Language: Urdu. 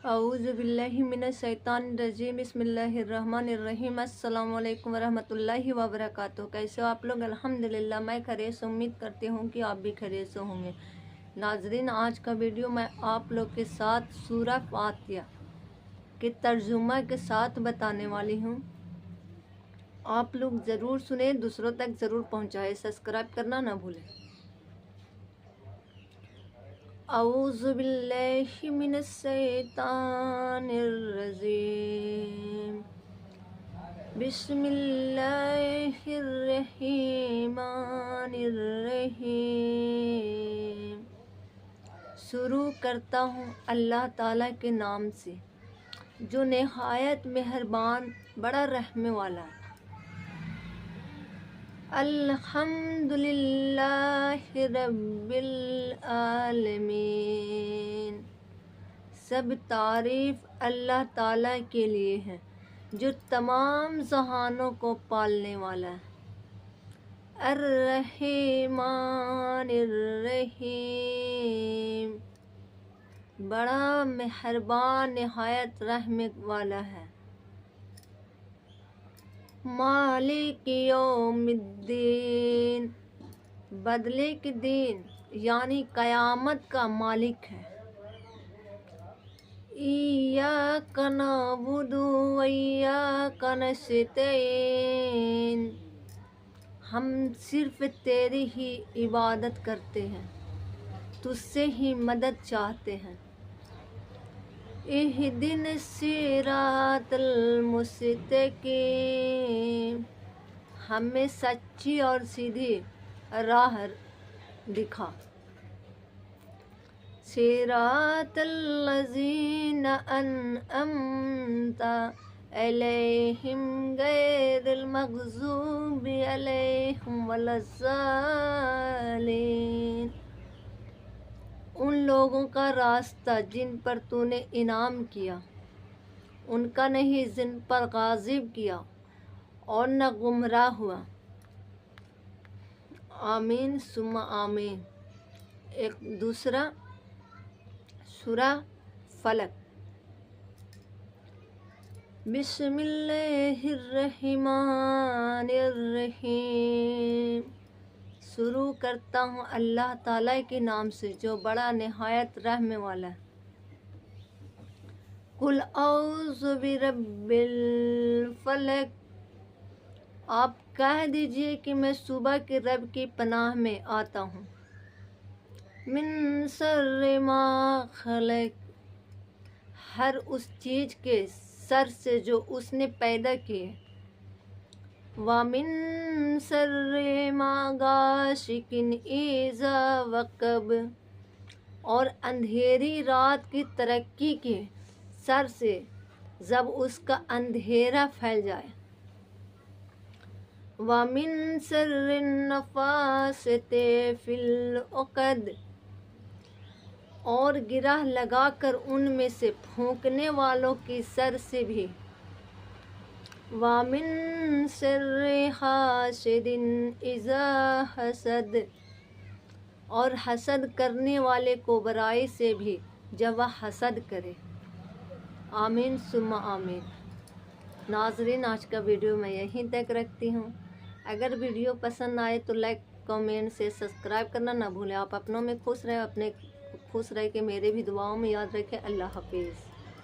اعوذ باللہ من الشیطان الرجیم بسم اللہ الرحمن الرحیم السلام علیکم ورحمۃ اللہ وبرکاتہ۔ کیسے ہو آپ لوگ؟ الحمدللہ میں خیریت سے امید کرتی ہوں کہ آپ بھی خیریت سے ہوں گے۔ ناظرین، آج کا ویڈیو میں آپ لوگ کے ساتھ سورہ فاتحہ کے ترجمہ کے ساتھ بتانے والی ہوں۔ آپ لوگ ضرور سنیں، دوسروں تک ضرور پہنچائیں، سبسکرائب کرنا نہ بھولیں۔ اعوذ باللہ من الشیطان الرجیم بسم اللہ الرحمن الرحیم۔ شروع کرتا ہوں اللہ تعالیٰ کے نام سے جو نہایت مہربان بڑا رحم والا ہے۔ الحمدللہ رب العالمین۔ سب تعریف اللہ تعالیٰ کے لیے ہے جو تمام جہانوں کو پالنے والا ہے۔ الرحمن الرحیم، بڑا مہربان نہایت رحم والا ہے۔ مالک یوم الدین، بدلے کے دن یعنی قیامت کا مالک ہے۔ ایاک نعبد و ایاک نستعین، ہم صرف تیری ہی عبادت کرتے ہیں، تجھ سے ہی مدد چاہتے ہیں۔ اہدنا الصراط المستقیم، ہمیں سچی اور سیدھی راہ دکھا۔ صراط الذین انعمت علیہم غیر المغضوب علیہم ولا الضالین، ان لوگوں کا راستہ جن پر تو نے انعام کیا، ان کا نہیں جن پر غاضب کیا اور نہ گمراہ ہوا۔ آمین ثم آمین۔ ایک دوسرا سورہ فلق۔ بسم اللہ الرحمن الرحیم، شروع کرتا ہوں اللہ تعالیٰ کے نام سے جو بڑا نہایت رحم والا ہے۔ قل اعوذ برب الفلق، آپ کہہ دیجئے کہ میں صبح کے رب کی پناہ میں آتا ہوں۔ من شر ما خلق، ہر اس چیز کے شر سے جو اس نے پیدا کیے۔ وَمِن شَرِّ مَا غَاسِقٍ إِذَا وَقَبَ، اور اندھیری رات کی ترقی کے شر سے جب اس کا اندھیرا پھیل جائے۔ وَمِن شَرِّ النَّفَّاثَاتِ فِي الْعُقَدِ، اور گرہ لگا کر ان میں سے پھونکنے والوں کی شر سے بھی۔ وَمِن شَرِّ حاسد إِذَا حسد، اور حسد کرنے والے کو برائی سے بھی جب وہ حسد کرے۔ آمین ثم آمین۔ ناظرین، آج کا ویڈیو میں یہیں تک رکھتی ہوں۔ اگر ویڈیو پسند آئے تو لائک، کامنٹ سے سبسکرائب کرنا نہ بھولیں۔ آپ اپنوں میں خوش رہیں، اپنے خوش رہ کے میرے بھی دعاؤں میں یاد رکھیں۔ اللہ حافظ۔